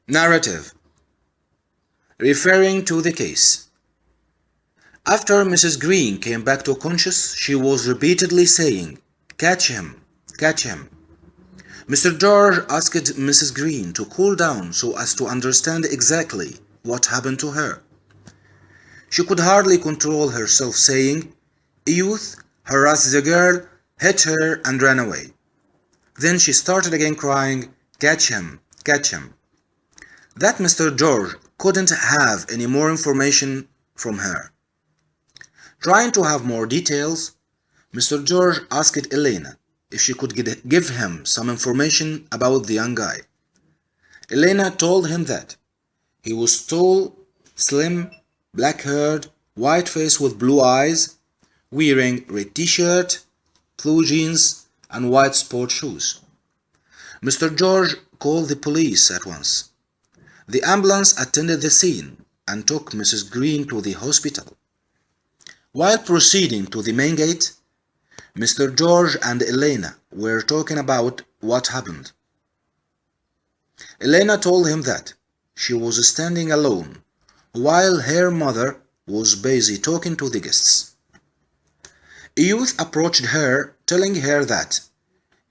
Narrative. Referring to the case. After Mrs. Green came back to conscious, she was repeatedly saying, "Catch him, catch him." Mr. George asked Mrs. Green to cool down so as to understand exactly what happened to her. She could hardly control herself, saying, "A youth harassed the girl, hit her, and ran away." Then she started again crying, "Catch him, catch him." That Mr. George couldn't have any more information from her. Trying to have more details, Mr. George asked Elena if she could give him some information about the young guy. Elena told him that he was tall, slim, black-haired, white-faced with blue eyes, wearing red t-shirt, blue jeans, and white sport shoes. Mr. George called the police at once. The ambulance attended the scene and took Mrs. Green to the hospital. While proceeding to the main gate, Mr. George and Elena were talking about what happened. Elena told him that she was standing alone while her mother was busy talking to the guests. A youth approached her, telling her that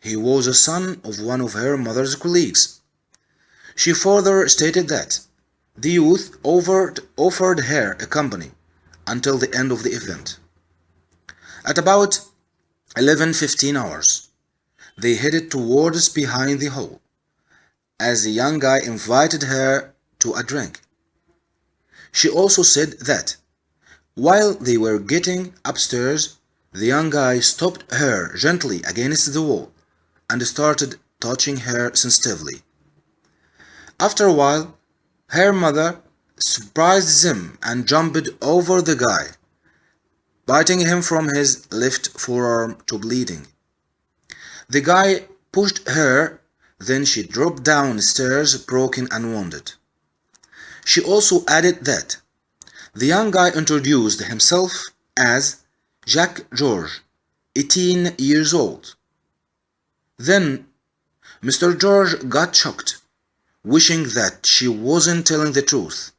he was a son of one of her mother's colleagues. She further stated that the youth offered her a company until the end of the event. At about 11:15 hours, they headed towards behind the hall, as the young guy invited her to a drink. She also said that while they were getting upstairs, the young guy stopped her gently against the wall and started touching her sensitively. After a while, her mother surprised them and jumped over the guy, biting him from his left forearm to bleeding. The guy pushed her, then she dropped downstairs broken and wounded. She also added that the young guy introduced himself as Jack George, 18 years old. Then Mr. George got shocked, wishing that she wasn't telling the truth,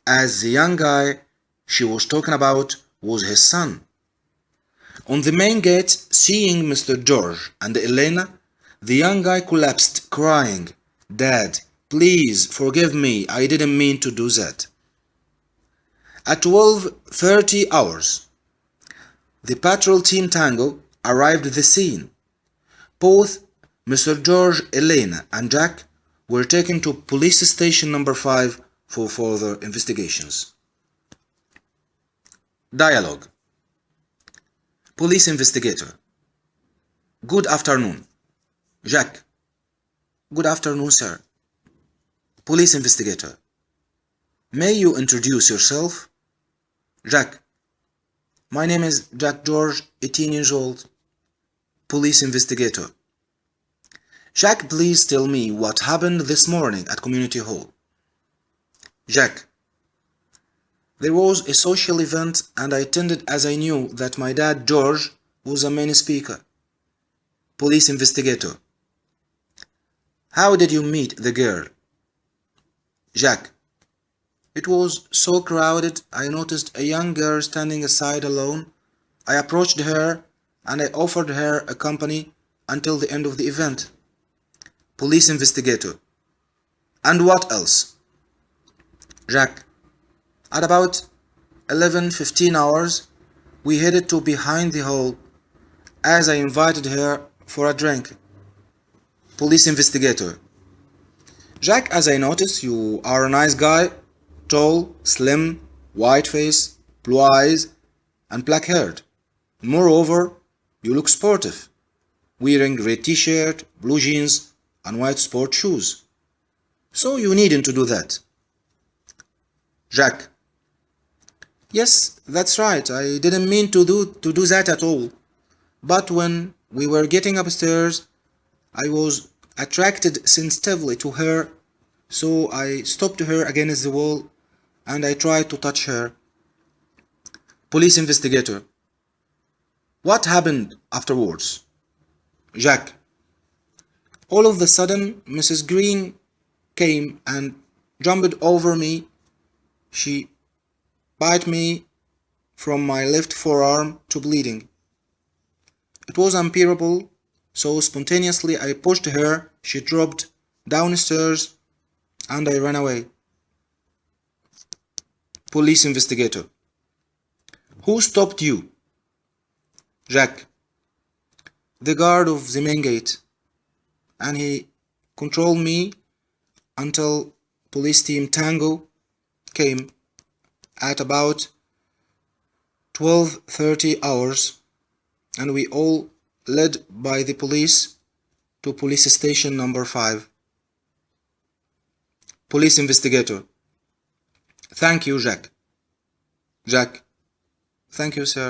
as the young guy she was talking about was his son. On the main gate, seeing Mr. George and Elena, the young guy collapsed, crying, "Dad, please forgive me, I didn't mean to do that." At 12:30 hours, the patrol team Tango arrived at the scene. Both Mr. George, Elena, and Jack were taken to police station number 5 for further investigations. Dialogue. Police investigator. Good afternoon. Jack. Good afternoon, sir. Police investigator. May you introduce yourself? Jack. My name is Jack George, 18 years old. Police investigator. Jack, please tell me what happened this morning at Community Hall. Jack. There was a social event and I attended as I knew that my dad George was a main speaker. Police investigator. How did you meet the girl? Jack. It was so crowded I noticed a young girl standing aside alone. I approached her and I offered her a company until the end of the event. Police investigator. And what else? Jack. At about 11:15 hours, we headed to behind the hall as I invited her for a drink. Police investigator. Jack, as I noticed, you are a nice guy, tall, slim, white face, blue eyes, and black-haired. Moreover, you look sportive, wearing red t-shirt, blue jeans, and white sport shoes. So you needn't to do that. Jack. Yes, that's right. I didn't mean to do that at all. But when we were getting upstairs, I was attracted sensitively to her, so I stopped her against the wall and I tried to touch her. Police investigator. What happened afterwards? Jack. All of a sudden, Mrs. Green came and jumped over me. She bit me from my left forearm to bleeding. It was unbearable, so spontaneously I pushed her. She dropped downstairs and I ran away. Police investigator. Who stopped you? Jack, the guard of the main gate, and he controlled me until police team Tango came at about 12:30 hours, and we all led by the police to police station number 5. Police investigator. Thank you, Jack. Jack. Thank you, sir.